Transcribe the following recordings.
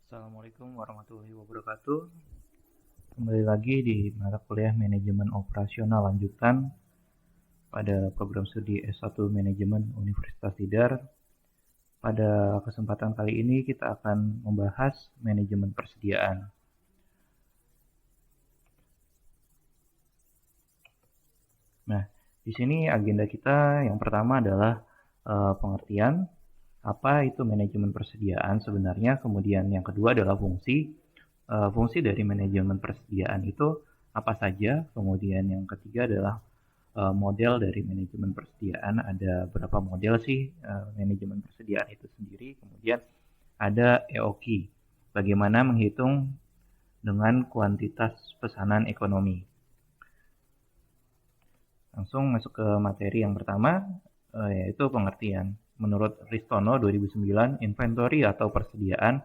Assalamualaikum warahmatullahi wabarakatuh. Kembali lagi di mata kuliah Manajemen Operasional Lanjutan pada program studi S1 Manajemen Universitas Tidar. Pada kesempatan kali ini kita akan membahas manajemen persediaan. Nah, di sini agenda kita yang pertama adalah pengertian apa itu manajemen persediaan sebenarnya, kemudian yang kedua adalah fungsi. Fungsi dari manajemen persediaan itu apa saja, kemudian yang ketiga adalah model dari manajemen persediaan. Ada berapa model sih manajemen persediaan itu sendiri, kemudian ada EOQ, bagaimana menghitung dengan kuantitas pesanan ekonomi. Langsung masuk ke materi yang pertama, yaitu pengertian. Menurut Ristono 2009, inventory atau persediaan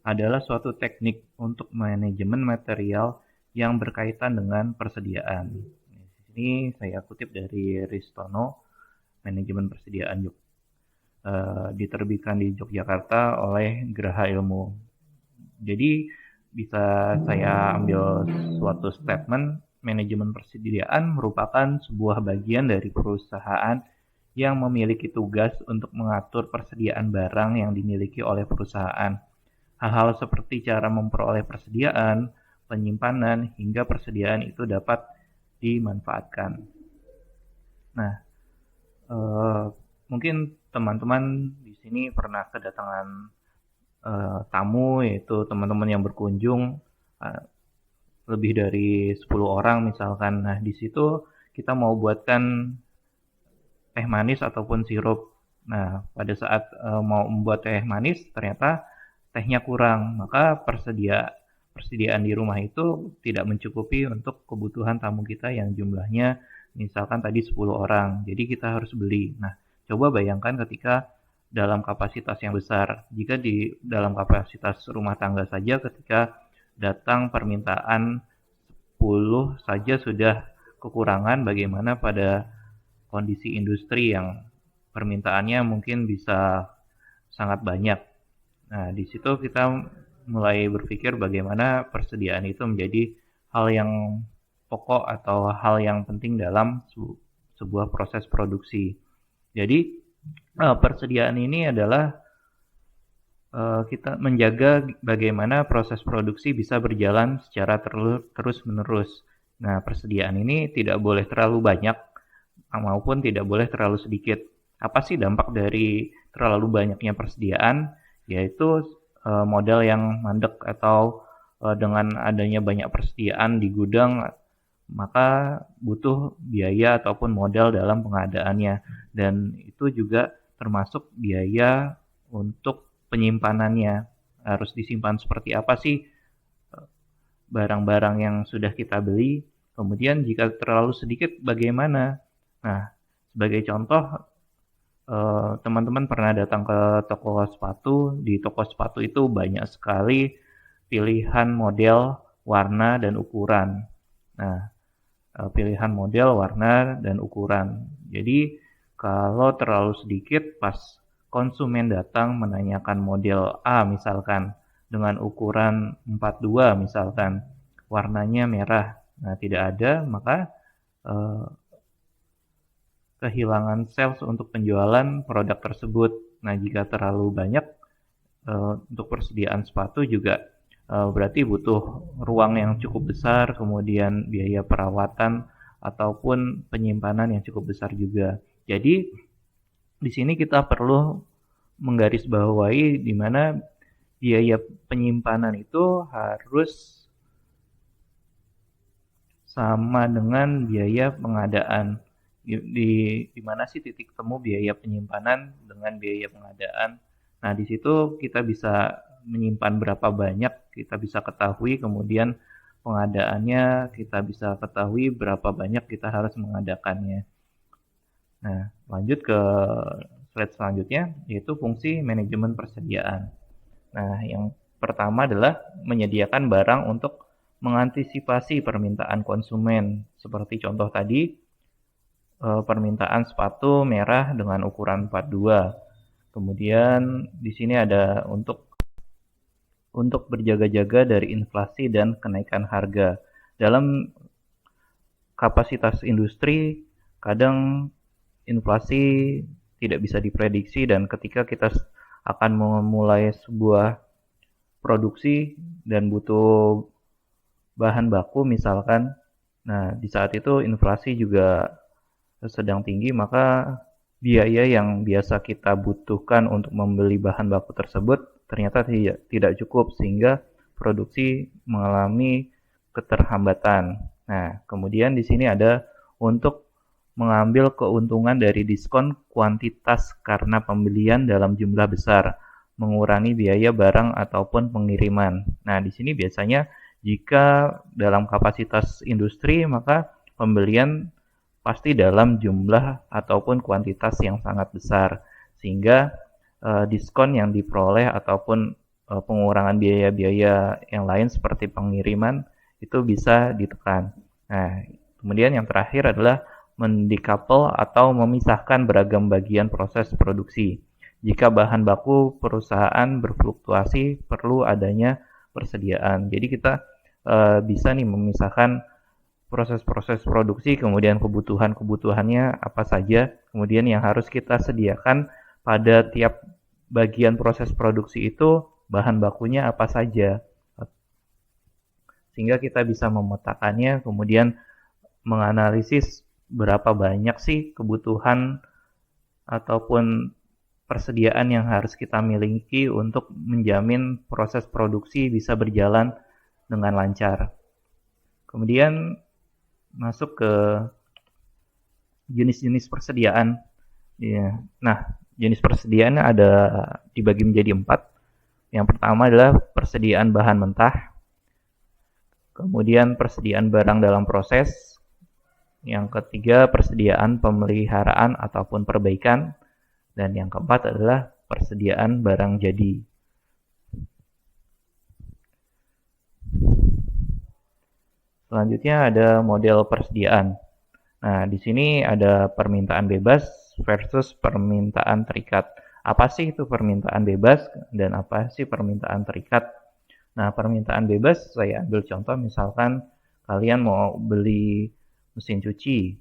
adalah suatu teknik untuk manajemen material yang berkaitan dengan persediaan. Di sini saya kutip dari Ristono, manajemen persediaan diterbitkan di Yogyakarta oleh Graha Ilmu. Jadi bisa saya ambil suatu statement, manajemen persediaan merupakan sebuah bagian dari perusahaan yang memiliki tugas untuk mengatur persediaan barang yang dimiliki oleh perusahaan. Hal-hal seperti cara memperoleh persediaan, penyimpanan, hingga persediaan itu dapat dimanfaatkan. Nah, mungkin teman-teman di sini pernah kedatangan tamu, yaitu teman-teman yang berkunjung lebih dari 10 orang misalkan. Nah, di situ kita mau buatkan teh manis ataupun sirup. Nah, pada saat mau membuat teh manis ternyata tehnya kurang, maka persediaan di rumah itu tidak mencukupi untuk kebutuhan tamu kita yang jumlahnya misalkan tadi 10 orang. Jadi kita harus beli. Nah, coba bayangkan ketika dalam kapasitas yang besar. Jika di dalam kapasitas rumah tangga saja ketika datang permintaan 10 saja sudah kekurangan, bagaimana pada kondisi industri yang permintaannya mungkin bisa sangat banyak. Nah, di situ kita mulai berpikir bagaimana persediaan itu menjadi hal yang pokok atau hal yang penting dalam sebuah proses produksi. Jadi, persediaan ini adalah kita menjaga bagaimana proses produksi bisa berjalan secara terus-menerus. Nah, persediaan ini tidak boleh terlalu banyak maupun tidak boleh terlalu sedikit. Apa sih dampak dari terlalu banyaknya persediaan? Yaitu modal yang mandek atau dengan adanya banyak persediaan di gudang, maka butuh biaya ataupun modal dalam pengadaannya. Dan itu juga termasuk biaya untuk penyimpanannya. Harus disimpan seperti apa sih barang-barang yang sudah kita beli. Kemudian jika terlalu sedikit bagaimana? Nah, sebagai contoh, teman-teman pernah datang ke toko sepatu. Di toko sepatu itu banyak sekali pilihan model, warna, dan ukuran. Nah, pilihan model, warna, dan ukuran. Jadi, kalau terlalu sedikit, pas konsumen datang menanyakan model A misalkan, dengan ukuran 42 misalkan, warnanya merah. Nah, tidak ada, maka kehilangan sales untuk penjualan produk tersebut. Nah, jika terlalu banyak untuk persediaan sepatu juga berarti butuh ruang yang cukup besar, kemudian biaya perawatan ataupun penyimpanan yang cukup besar juga. Jadi di sini kita perlu menggarisbawahi di mana biaya penyimpanan itu harus sama dengan biaya pengadaan. Di mana sih titik temu biaya penyimpanan dengan biaya pengadaan? Nah, di situ kita bisa menyimpan berapa banyak, kita bisa ketahui, kemudian pengadaannya kita bisa ketahui berapa banyak kita harus mengadakannya. Nah, lanjut ke slide selanjutnya, yaitu fungsi manajemen persediaan. Nah, yang pertama adalah menyediakan barang untuk mengantisipasi permintaan konsumen. Seperti contoh tadi, permintaan sepatu merah dengan ukuran 42. Kemudian di sini ada untuk untuk berjaga-jaga dari inflasi dan kenaikan harga. Dalam kapasitas industri, kadang inflasi tidak bisa diprediksi, dan ketika kita akan memulai sebuah produksi dan butuh bahan baku misalkan, nah di saat itu inflasi juga sedang tinggi, maka biaya yang biasa kita butuhkan untuk membeli bahan baku tersebut ternyata tidak cukup, sehingga produksi mengalami keterhambatan. Nah, kemudian di sini ada untuk mengambil keuntungan dari diskon kuantitas karena pembelian dalam jumlah besar, mengurangi biaya barang ataupun pengiriman. Nah, di sini biasanya jika dalam kapasitas industri, maka pembelian pasti dalam jumlah ataupun kuantitas yang sangat besar, sehingga diskon yang diperoleh ataupun pengurangan biaya-biaya yang lain seperti pengiriman itu bisa ditekan. Nah, kemudian yang terakhir adalah mendecouple atau memisahkan beragam bagian proses produksi. Jika bahan baku perusahaan berfluktuasi, perlu adanya persediaan. Jadi kita bisa nih memisahkan proses-proses produksi, kemudian kebutuhannya apa saja, kemudian yang harus kita sediakan pada tiap bagian proses produksi itu bahan bakunya apa saja, sehingga kita bisa memetakannya, kemudian menganalisis berapa banyak sih kebutuhan ataupun persediaan yang harus kita miliki untuk menjamin proses produksi bisa berjalan dengan lancar. Kemudian masuk ke jenis-jenis persediaan. Ya. Nah, jenis persediaan ada dibagi menjadi 4. Yang pertama adalah persediaan bahan mentah, kemudian persediaan barang dalam proses, yang ketiga persediaan pemeliharaan ataupun perbaikan, dan yang keempat adalah persediaan barang jadi. Selanjutnya ada model persediaan. Nah, di sini ada permintaan bebas versus permintaan terikat. Apa sih itu permintaan bebas dan apa sih permintaan terikat? Nah, permintaan bebas saya ambil contoh, misalkan kalian mau beli mesin cuci,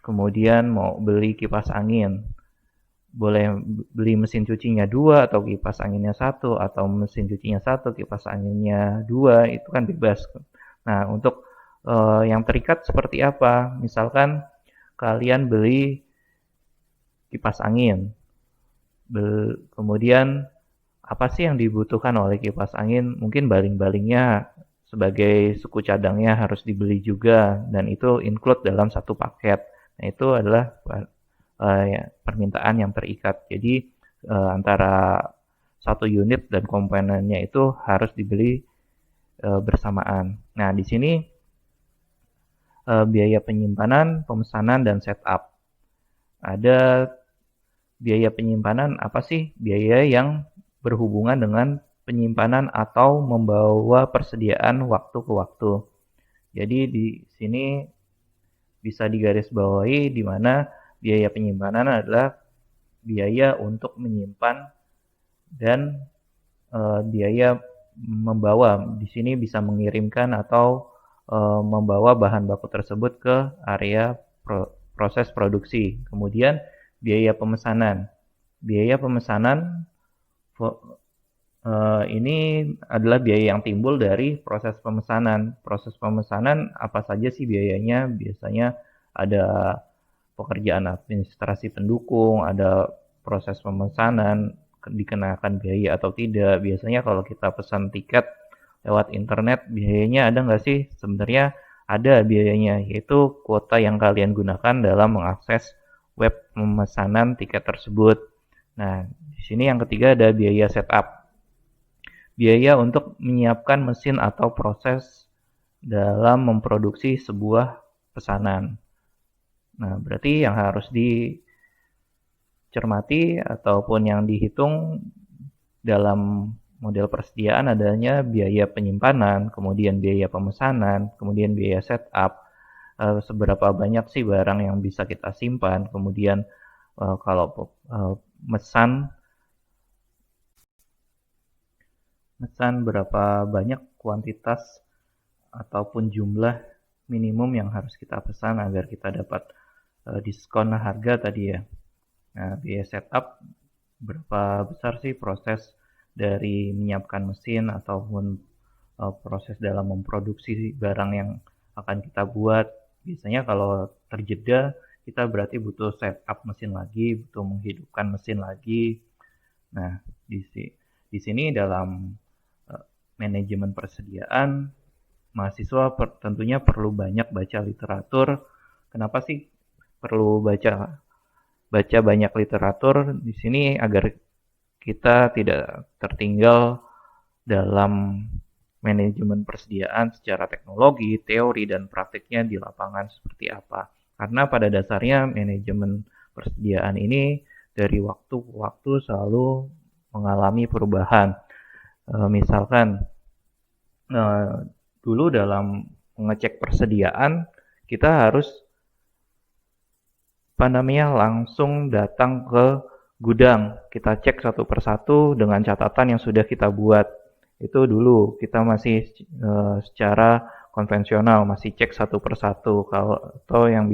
kemudian mau beli kipas angin. Boleh beli mesin cucinya 2 atau kipas anginnya 1, atau mesin cucinya 1, kipas anginnya 2, itu kan bebas. Nah, untuk yang terikat seperti apa? Misalkan kalian beli kipas angin, kemudian apa sih yang dibutuhkan oleh kipas angin? Mungkin baling-balingnya sebagai suku cadangnya harus dibeli juga, dan itu include dalam satu paket. Nah, itu adalah permintaan yang terikat. Jadi antara satu unit dan komponennya itu harus dibeli bersamaan. Nah, di sini biaya penyimpanan, pemesanan, dan setup. Ada biaya penyimpanan, apa sih? Biaya yang berhubungan dengan penyimpanan atau membawa persediaan waktu ke waktu. Jadi di sini bisa digarisbawahi di mana biaya penyimpanan adalah biaya untuk menyimpan, dan biaya membawa di sini bisa mengirimkan atau membawa bahan baku tersebut ke area proses produksi. Kemudian biaya pemesanan. Biaya pemesanan ini adalah biaya yang timbul dari proses pemesanan. Proses pemesanan apa saja sih biayanya? Biasanya ada pekerjaan administrasi pendukung, ada proses pemesanan, dikenakan biaya atau tidak. Biasanya kalau kita pesan tiket lewat internet, biayanya ada nggak sih? Sebenarnya ada biayanya, yaitu kuota yang kalian gunakan dalam mengakses web pemesanan tiket tersebut. Nah, di sini yang ketiga ada biaya setup. Biaya untuk menyiapkan mesin atau proses dalam memproduksi sebuah pesanan. Nah, berarti yang harus dicermati ataupun yang dihitung dalam model persediaan adanya biaya penyimpanan, kemudian biaya pemesanan, kemudian biaya setup, seberapa banyak sih barang yang bisa kita simpan, kemudian kalau mesan mesan berapa banyak kuantitas ataupun jumlah minimum yang harus kita pesan agar kita dapat diskon harga tadi ya. Nah, biaya setup berapa besar sih proses dari menyiapkan mesin ataupun proses dalam memproduksi barang yang akan kita buat. Biasanya kalau terjeda kita berarti butuh setup mesin lagi, butuh menghidupkan mesin lagi. Nah, di sini dalam manajemen persediaan mahasiswa tentunya perlu banyak baca literatur. Kenapa sih perlu baca banyak literatur di sini agar kita tidak tertinggal dalam manajemen persediaan secara teknologi, teori, dan praktiknya di lapangan seperti apa. Karena pada dasarnya manajemen persediaan ini dari waktu ke waktu selalu mengalami perubahan. Misalkan dulu dalam mengecek persediaan kita harus langsung datang ke gudang. Kita cek satu persatu dengan catatan yang sudah kita buat. Itu dulu kita masih secara konvensional, masih cek satu persatu atau yang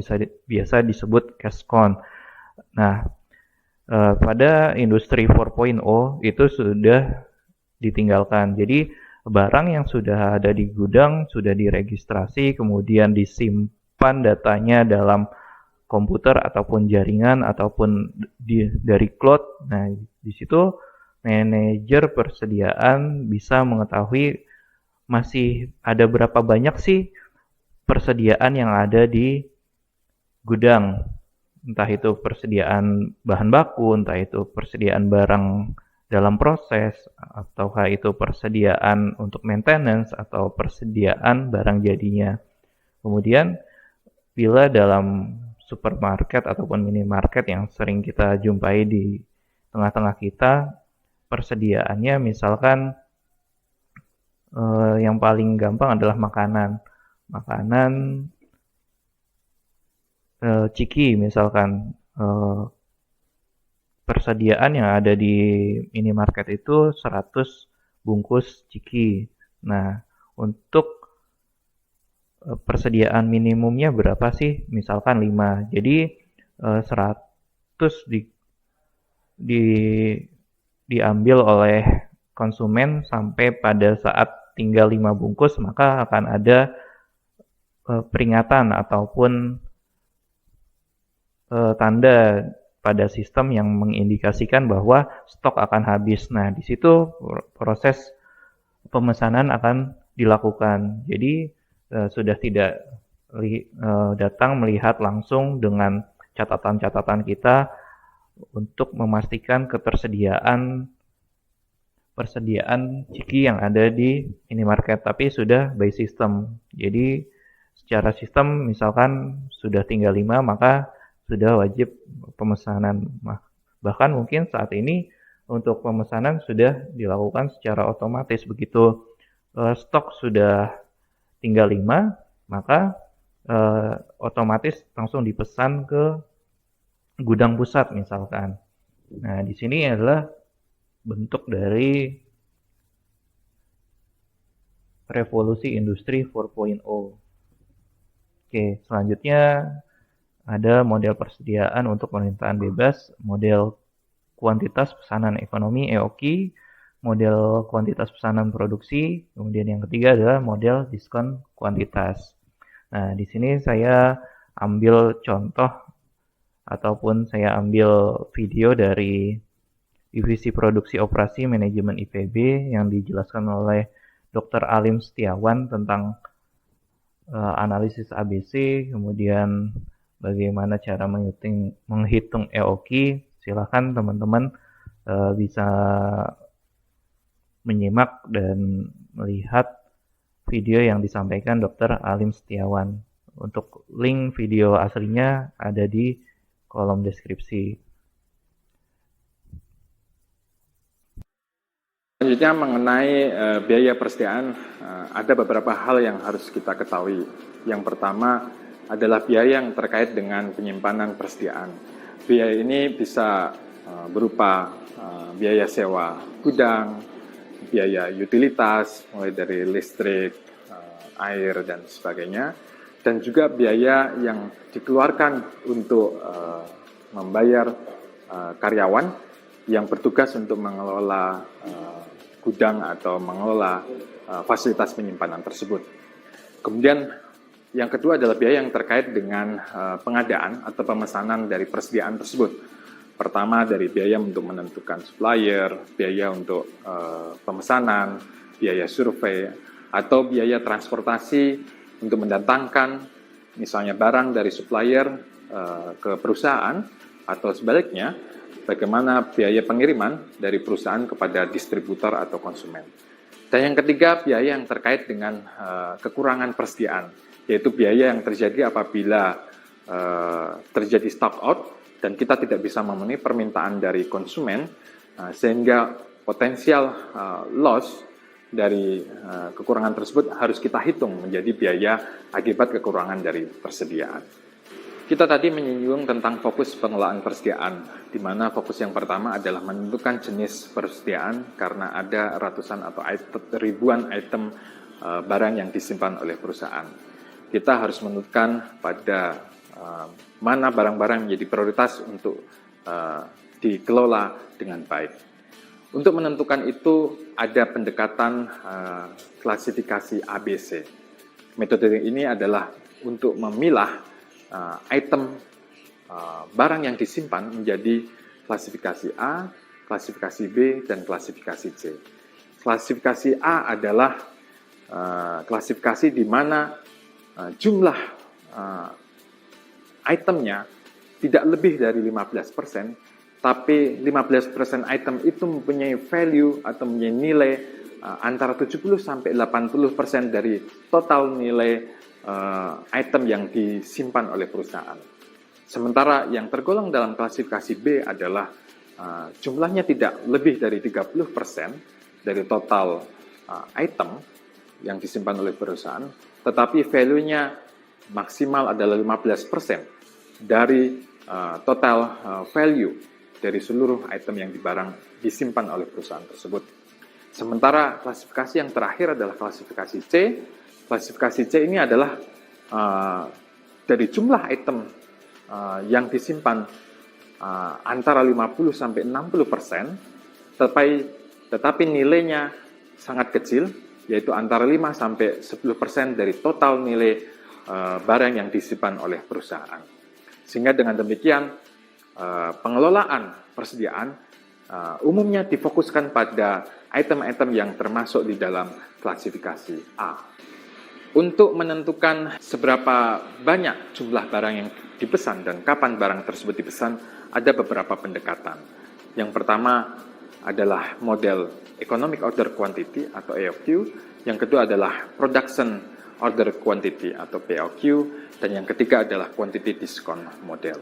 biasa disebut cash count. Nah, pada industri 4.0 itu sudah ditinggalkan. Jadi barang yang sudah ada di gudang sudah diregistrasi, kemudian disimpan datanya dalam komputer ataupun jaringan ataupun dari cloud. Nah, di situ manajer persediaan bisa mengetahui masih ada berapa banyak sih persediaan yang ada di gudang. Entah itu persediaan bahan baku, entah itu persediaan barang dalam proses, ataukah itu persediaan untuk maintenance, atau persediaan barang jadinya. Kemudian, bila dalam supermarket ataupun minimarket yang sering kita jumpai di tengah-tengah kita, persediaannya misalkan yang paling gampang adalah makanan. Makanan ciki misalkan, persediaan yang ada di minimarket itu 100 bungkus ciki. Nah, untuk persediaan minimumnya berapa sih? Misalkan 5. Jadi 100 diambil oleh konsumen sampai pada saat tinggal 5 bungkus, maka akan ada peringatan ataupun tanda pada sistem yang mengindikasikan bahwa stok akan habis. Nah, di situ proses pemesanan akan dilakukan. Jadi sudah tidak datang melihat langsung dengan catatan-catatan kita untuk memastikan ketersediaan ciki yang ada di minimarket, tapi sudah by system. Jadi secara sistem misalkan sudah tinggal 5, maka sudah wajib pemesanan. Bahkan mungkin saat ini untuk pemesanan sudah dilakukan secara otomatis. Begitu stok sudah tinggal 5, maka otomatis langsung dipesan ke gudang pusat misalkan. Nah, di sini adalah bentuk dari revolusi industri 4.0. Oke, selanjutnya ada model persediaan untuk pemerintahan bebas, model kuantitas pesanan ekonomi EOQ, model kuantitas pesanan produksi, kemudian yang ketiga adalah model diskon kuantitas. Nah, di sini saya ambil contoh ataupun saya ambil video dari Divisi Produksi Operasi Manajemen IPB yang dijelaskan oleh Dr. Alim Setiawan tentang analisis ABC, kemudian bagaimana cara menghitung EOQ. Silakan teman-teman bisa menyimak dan melihat video yang disampaikan Dr. Alim Setiawan. Untuk link video aslinya ada di kolom deskripsi. Selanjutnya mengenai biaya persediaan, ada beberapa hal yang harus kita ketahui. Yang pertama adalah biaya yang terkait dengan penyimpanan persediaan. Biaya ini bisa berupa biaya sewa gudang, biaya utilitas, mulai dari listrik, air, dan sebagainya, dan juga biaya yang dikeluarkan untuk membayar karyawan yang bertugas untuk mengelola gudang atau mengelola fasilitas penyimpanan tersebut. Kemudian yang kedua adalah biaya yang terkait dengan pengadaan atau pemesanan dari persediaan tersebut. Pertama dari biaya untuk menentukan supplier, biaya untuk pemesanan, biaya survei, atau biaya transportasi untuk mendatangkan misalnya barang dari supplier ke perusahaan, atau sebaliknya bagaimana biaya pengiriman dari perusahaan kepada distributor atau konsumen. Dan yang ketiga, biaya yang terkait dengan kekurangan persediaan, yaitu biaya yang terjadi apabila terjadi stock out dan kita tidak bisa memenuhi permintaan dari konsumen, sehingga potensial loss dari kekurangan tersebut harus kita hitung menjadi biaya akibat kekurangan dari persediaan. Kita tadi menyinggung tentang fokus pengelolaan persediaan, di mana fokus yang pertama adalah menentukan jenis persediaan karena ada ratusan atau ribuan item barang yang disimpan oleh perusahaan. Kita harus menentukan pada mana barang-barang menjadi prioritas untuk dikelola dengan baik. Untuk menentukan itu ada pendekatan klasifikasi ABC. Metode ini adalah untuk memilah item barang yang disimpan menjadi klasifikasi A, klasifikasi B, dan klasifikasi C. Klasifikasi A adalah klasifikasi di mana jumlah itemnya tidak lebih dari 15%, tapi 15% item itu mempunyai value atau mempunyai nilai antara 70 sampai 80% dari total nilai item yang disimpan oleh perusahaan. Sementara yang tergolong dalam klasifikasi B adalah jumlahnya tidak lebih dari 30% dari total item yang disimpan oleh perusahaan, tetapi value-nya maksimal adalah 15% dari total value dari seluruh item yang disimpan oleh perusahaan tersebut. Sementara klasifikasi yang terakhir adalah klasifikasi C. Klasifikasi C ini adalah dari jumlah item yang disimpan antara 50 sampai 60%, tetapi nilainya sangat kecil, yaitu antara 5 sampai 10% dari total nilai barang yang disimpan oleh perusahaan. Sehingga dengan demikian pengelolaan persediaan umumnya difokuskan pada item-item yang termasuk di dalam klasifikasi A. Untuk menentukan seberapa banyak jumlah barang yang dipesan dan kapan barang tersebut dipesan, ada beberapa pendekatan. Yang pertama adalah model Economic Order Quantity atau EOQ, yang kedua adalah Production Order Quantity atau POQ, dan yang ketiga adalah Quantity Discount Model.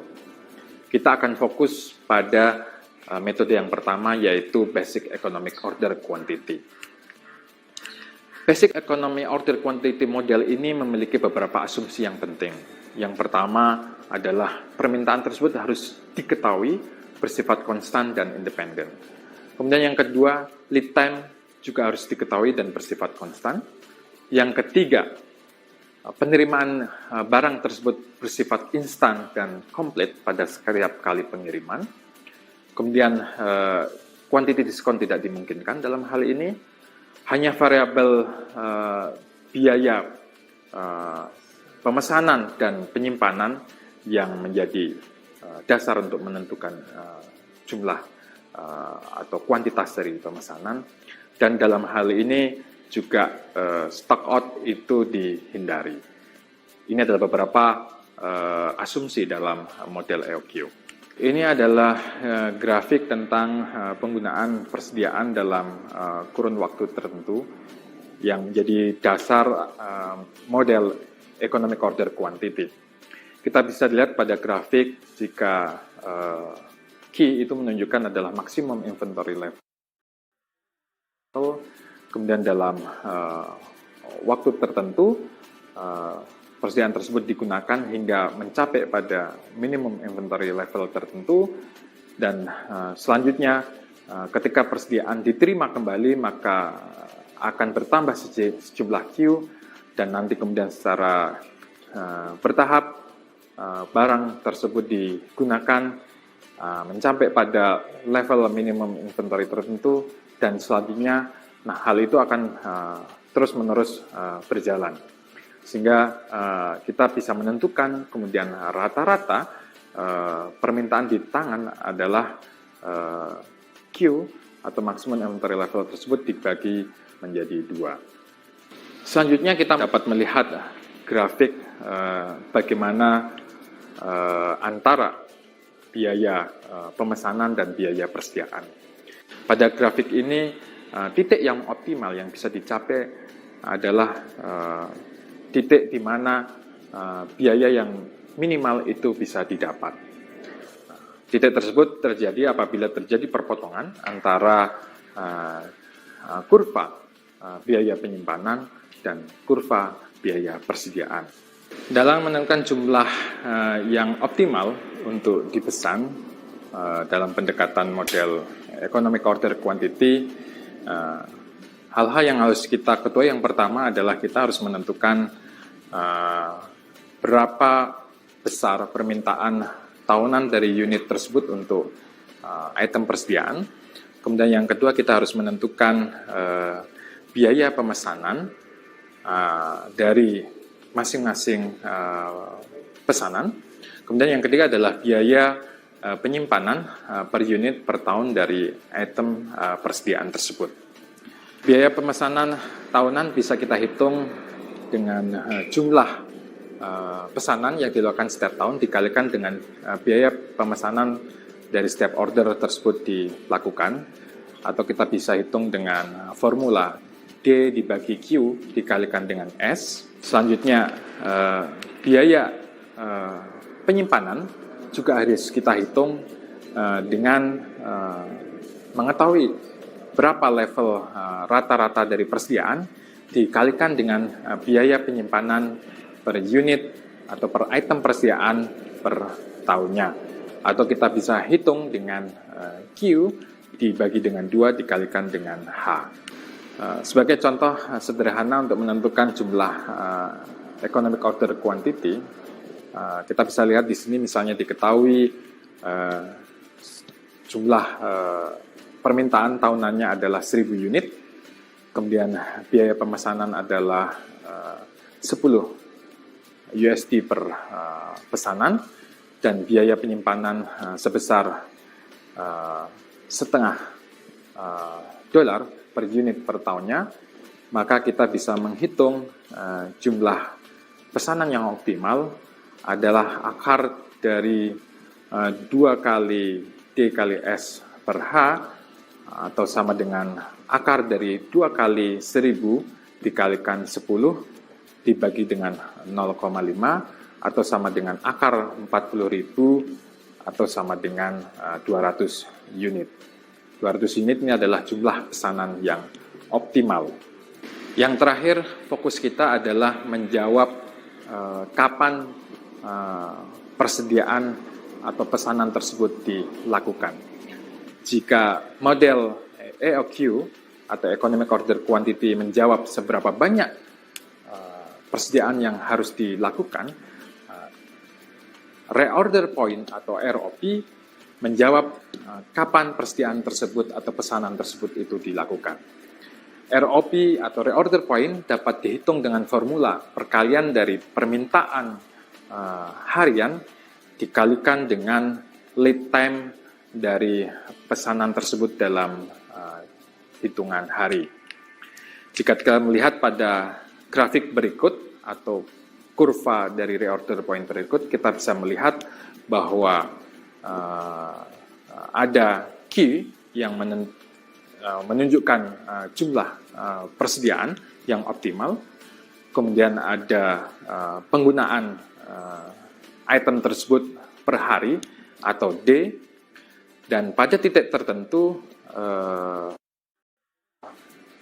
Kita akan fokus pada metode yang pertama, yaitu Basic Economic Order Quantity. Basic Economic Order Quantity Model ini memiliki beberapa asumsi yang penting. Yang pertama adalah permintaan tersebut harus diketahui, bersifat konstan dan independen. Kemudian yang kedua, lead time juga harus diketahui dan bersifat konstan. Yang ketiga, penerimaan barang tersebut bersifat instan dan komplit pada setiap kali pengiriman. Kemudian quantity discount tidak dimungkinkan dalam hal ini. Hanya variabel biaya pemesanan dan penyimpanan yang menjadi dasar untuk menentukan jumlah atau kuantitas dari pemesanan. Dan dalam hal ini juga stock out itu dihindari. Ini adalah beberapa asumsi dalam model EOQ. Ini adalah grafik tentang penggunaan persediaan dalam kurun waktu tertentu yang menjadi dasar model Economic Order Quantity. Kita bisa lihat pada grafik jika key itu menunjukkan adalah maksimum inventory level. Kemudian dalam waktu tertentu persediaan tersebut digunakan hingga mencapai pada minimum inventory level tertentu, dan selanjutnya ketika persediaan diterima kembali, maka akan bertambah sejumlah queue, dan nanti kemudian secara bertahap barang tersebut digunakan mencapai pada level minimum inventory tertentu, dan selanjutnya hal itu akan terus-menerus berjalan. Sehingga kita bisa menentukan kemudian rata-rata permintaan di tangan adalah Q atau maximum inventory level tersebut dibagi menjadi 2. Selanjutnya kita dapat melihat grafik bagaimana antara biaya pemesanan dan biaya persediaan. Pada grafik ini titik yang optimal yang bisa dicapai adalah titik di mana biaya yang minimal itu bisa didapat. Titik tersebut terjadi apabila terjadi perpotongan antara kurva biaya penyimpanan dan kurva biaya persediaan. Dalam menentukan jumlah yang optimal untuk dipesan dalam pendekatan model economic order quantity, hal-hal yang harus kita ketahui yang pertama adalah kita harus menentukan berapa besar permintaan tahunan dari unit tersebut untuk item persediaan. Kemudian yang kedua, kita harus menentukan biaya pemesanan dari masing-masing pesanan. Kemudian yang ketiga adalah biaya penyimpanan per unit per tahun dari item persediaan tersebut. Biaya pemesanan tahunan bisa kita hitung dengan jumlah pesanan yang dilakukan setiap tahun dikalikan dengan biaya pemesanan dari setiap order tersebut dilakukan, atau kita bisa hitung dengan formula D dibagi Q dikalikan dengan S. Selanjutnya biaya penyimpanan juga harus kita hitung dengan mengetahui berapa level rata-rata dari persediaan dikalikan dengan biaya penyimpanan per unit atau per item persediaan per tahunnya. Atau kita bisa hitung dengan Q dibagi dengan 2 dikalikan dengan H. Sebagai contoh sederhana untuk menentukan jumlah economic order quantity, kita bisa lihat di sini misalnya diketahui jumlah permintaan tahunannya adalah 1000 unit, kemudian biaya pemesanan adalah 10 USD per pesanan, dan biaya penyimpanan sebesar setengah dolar per unit per tahunnya, maka kita bisa menghitung jumlah pesanan yang optimal adalah akar dari 2 kali D kali S per H, atau sama dengan akar dari 2 kali 1000 dikalikan 10 dibagi dengan 0,5, atau sama dengan akar 40.000 atau sama dengan 200 unit. 200 unit ini adalah jumlah pesanan yang optimal. Yang terakhir, fokus kita adalah menjawab kapan persediaan atau pesanan tersebut dilakukan. Jika model EOQ atau Economic Order Quantity menjawab seberapa banyak persediaan yang harus dilakukan, reorder point atau ROP menjawab kapan persediaan tersebut atau pesanan tersebut itu dilakukan. ROP atau reorder point dapat dihitung dengan formula perkalian dari permintaan harian dikalikan dengan lead time dari pesanan tersebut dalam hitungan hari. Jika kita melihat pada grafik berikut atau kurva dari reorder point berikut, kita bisa melihat bahwa ada Q yang menunjukkan jumlah persediaan yang optimal, kemudian ada penggunaan item tersebut per hari atau D, dan pada titik tertentu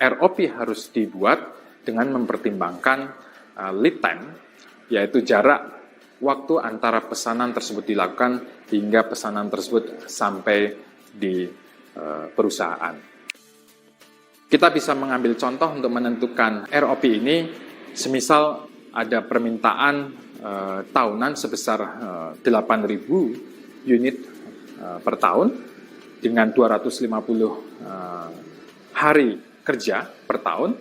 ROP harus dibuat dengan mempertimbangkan lead time, yaitu jarak waktu antara pesanan tersebut dilakukan hingga pesanan tersebut sampai di perusahaan. Kita bisa mengambil contoh untuk menentukan ROP ini, semisal ada permintaan tahunan sebesar 8.000 unit per tahun dengan 250 hari kerja per tahun,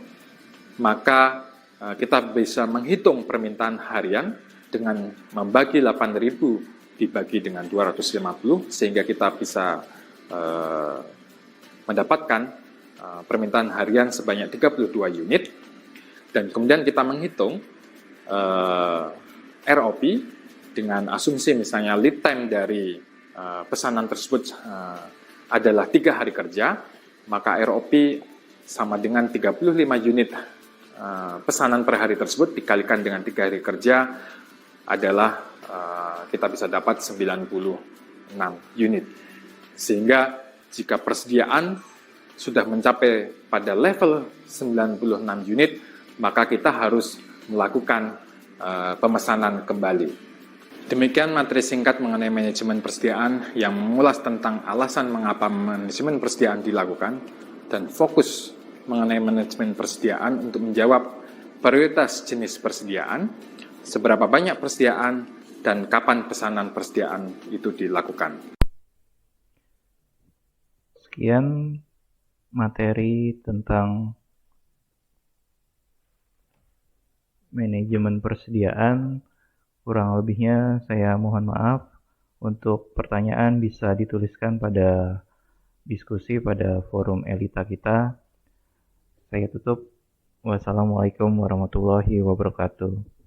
maka kita bisa menghitung permintaan harian dengan membagi 8.000 dibagi dengan 250, sehingga kita bisa mendapatkan permintaan harian sebanyak 32 unit, dan kemudian kita menghitung ROP dengan asumsi misalnya lead time dari pesanan tersebut adalah 3 hari kerja, maka ROP sama dengan 35 unit pesanan per hari tersebut dikalikan dengan 3 hari kerja adalah kita bisa dapat 96 unit. Sehingga jika persediaan sudah mencapai pada level 96 unit, maka kita harus melakukan pemesanan kembali. Demikian materi singkat mengenai manajemen persediaan yang mengulas tentang alasan mengapa manajemen persediaan dilakukan dan fokus mengenai manajemen persediaan untuk menjawab prioritas jenis persediaan, seberapa banyak persediaan, dan kapan pesanan persediaan itu dilakukan. Sekian materi tentang manajemen persediaan. Kurang lebihnya saya mohon maaf. Untuk pertanyaan bisa dituliskan pada diskusi pada forum Elita kita. Saya tutup. Wassalamualaikum warahmatullahi wabarakatuh.